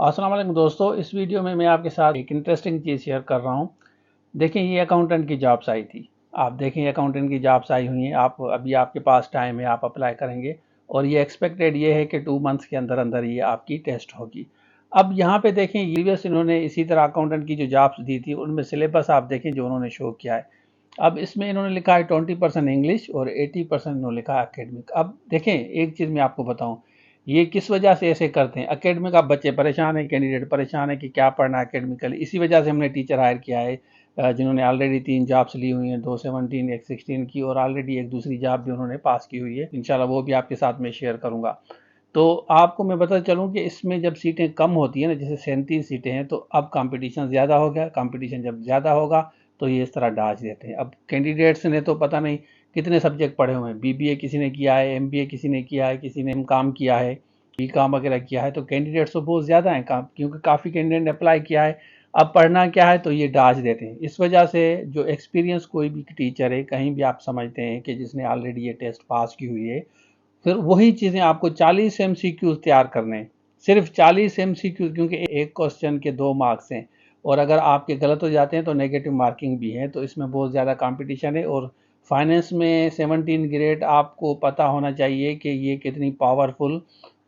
अस्सलाम वालेकुम दोस्तों, इस वीडियो में मैं आपके साथ एक इंटरेस्टिंग चीज़ शेयर कर रहा हूँ। देखें, ये अकाउंटेंट की जॉब्स आई थी। आप देखें, अकाउंटेंट की जॉब्स आई हुई हैं। आप अभी आपके पास टाइम है, आप अप्लाई करेंगे और ये एक्सपेक्टेड ये है कि 2 मंथ्स के अंदर अंदर ये आपकी टेस्ट होगी। अब यहाँ पे देखें, प्रीवियस इन्होंने इसी तरह अकाउंटेंट की जो जॉब्स दी थी उनमें सिलेबस आप देखें जो उन्होंने शो किया है। अब इसमें इन्होंने लिखा है 20% इंग्लिश और 80% इन्होंने लिखा है अकेडमिक। अब देखें, एक चीज़ मैं आपको बताऊं, ये किस वजह से ऐसे करते हैं। अकेडमिक आप बच्चे परेशान हैं, कैंडिडेट परेशान है कि क्या पढ़ना है अकेडमिकली। इसी वजह से हमने टीचर हायर किया है जिन्होंने ऑलरेडी 3 जॉब्स ली हुई हैं, 2 17 एक 16 की, और ऑलरेडी एक दूसरी जॉब भी उन्होंने पास की हुई है। इंशाल्लाह वो भी आपके साथ में शेयर करूंगा। तो आपको मैं बता चलूँ कि इसमें जब सीटें कम होती हैं ना, जैसे 37 सीटें हैं, तो अब कंपटीशन ज़्यादा हो गया। कंपटीशन जब ज़्यादा होगा तो ये इस तरह डाज देते हैं। अब कैंडिडेट्स ने तो पता नहीं कितने सब्जेक्ट पढ़े हुए हैं। बीबीए किसी ने किया है, एमबीए किसी ने किया है, किसी ने एमकॉम किया है, बीकॉम वगैरह किया है। तो कैंडिडेट्स तो बहुत ज़्यादा हैं, क्योंकि काफ़ी कैंडिडेट ने अप्लाई किया है। अब पढ़ना क्या है, तो ये डाज देते हैं। इस वजह से जो एक्सपीरियंस कोई भी टीचर है, कहीं भी आप समझते हैं कि जिसने ऑलरेडी ये टेस्ट पास की हुई है, फिर वही चीज़ें आपको 40 एमसीक्यूज तैयार करने हैं। सिर्फ 40 एमसीक्यूज, क्योंकि एक क्वेश्चन के 2 मार्क्स हैं और अगर आपके गलत हो जाते हैं तो नेगेटिव मार्किंग भी है। तो इसमें बहुत ज़्यादा कंपटीशन है। और फाइनेंस में 17 ग्रेड आपको पता होना चाहिए कि ये कितनी पावरफुल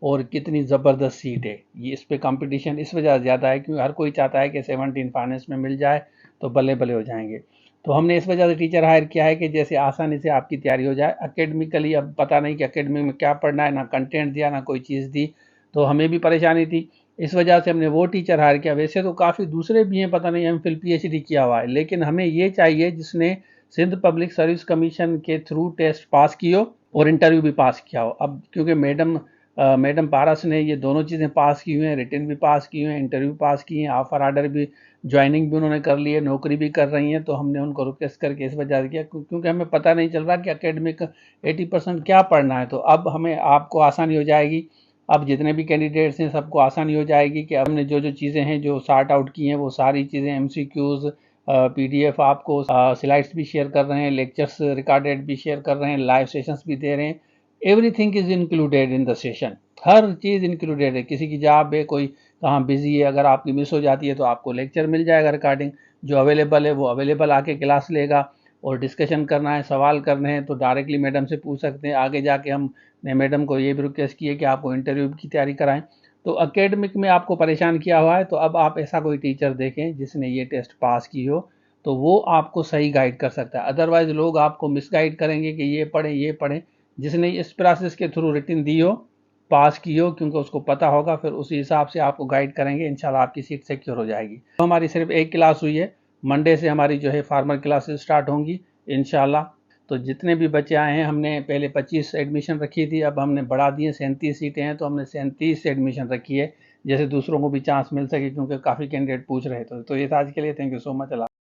और कितनी ज़बरदस्त सीट है। ये इस पे कंपटीशन इस वजह से ज़्यादा है क्योंकि हर कोई चाहता है कि 17 फाइनेंस में मिल जाए तो बल्ले बल्ले हो जाएंगे। तो हमने इस वजह से टीचर हायर किया है कि जैसे आसानी से आपकी तैयारी हो जाए। अकेडमिकली अब पता नहीं कि अकेडमिक में क्या पढ़ना है, ना कंटेंट दिया ना कोई चीज़ दी, तो हमें भी परेशानी थी। इस वजह से हमने वो टीचर हायर किया। वैसे तो काफ़ी दूसरे भी हैं, पता नहीं एमफिल पीएचडी किया हुआ है, लेकिन हमें ये चाहिए जिसने सिंध पब्लिक सर्विस कमीशन के थ्रू टेस्ट पास की हो और इंटरव्यू भी पास किया हो। अब क्योंकि मैडम पारस ने ये दोनों चीज़ें पास की हुई हैं, रिटन भी पास की हुई हैं, इंटरव्यू पास किए हैं, ऑफर ऑर्डर भी, ज्वाइनिंग भी उन्होंने कर ली है, नौकरी भी कर रही हैं। तो हमने उनको रिक्वेस्ट करके इस वजह से किया क्योंकि हमें पता नहीं चल रहा कि अकेडमिक 80% क्या पढ़ना है। तो अब हमें आपको आसानी हो जाएगी। अब जितने भी कैंडिडेट्स हैं सबको आसानी हो जाएगी कि हमने जो जो चीज़ें हैं जो सॉर्ट आउट की हैं वो सारी चीज़ें एमसीक्यूज पीडीएफ आपको स्लाइड्स भी शेयर कर रहे हैं, लेक्चर्स रिकॉर्डेड भी शेयर कर रहे हैं, लाइव सेशंस भी दे रहे हैं। Everything is included in the session. Her cheese included है। किसी की जॉब है, कोई कहाँ बिजी है, अगर आपकी मिस हो जाती है तो आपको लेक्चर मिल जाएगा रिकॉर्डिंग। जो अवेलेबल है वो अवेलेबल आके क्लास लेगा। और डिस्कशन करना है, सवाल करने हैं तो डायरेक्टली मैडम से पूछ सकते हैं। आगे जाके हमने मैडम को ये भी रिक्वेस्ट की है कि आपको इंटरव्यू की तैयारी कराएं। तो अकेडमिक में आपको परेशान किया हुआ है, तो अब आप ऐसा कोई टीचर देखें जिसने ये टेस्ट पास की हो, तो वो आपको सही गाइड कर सकता है। अदरवाइज लोग आपको मिसगाइड करेंगे कि ये पढ़ें ये पढ़ें। जिसने इस प्रोसेस के थ्रू रिटन दी हो, पास की हो, क्योंकि उसको पता होगा, फिर उसी हिसाब से आपको गाइड करेंगे। इंशाल्लाह आपकी सीट सिक्योर हो जाएगी। तो हमारी सिर्फ एक क्लास हुई है। मंडे से हमारी जो है फार्मर क्लासेस स्टार्ट होंगी इंशाल्लाह। तो जितने भी बच्चे आए हैं, हमने पहले 25 एडमिशन रखी थी, अब हमने बढ़ा दिए, 37 सीटें हैं तो हमने 37 एडमिशन रखी है, जैसे दूसरों को भी चांस मिल सके, क्योंकि काफ़ी कैंडिडेट पूछ रहे थे। तो ये था आज के लिए। Thank you so much.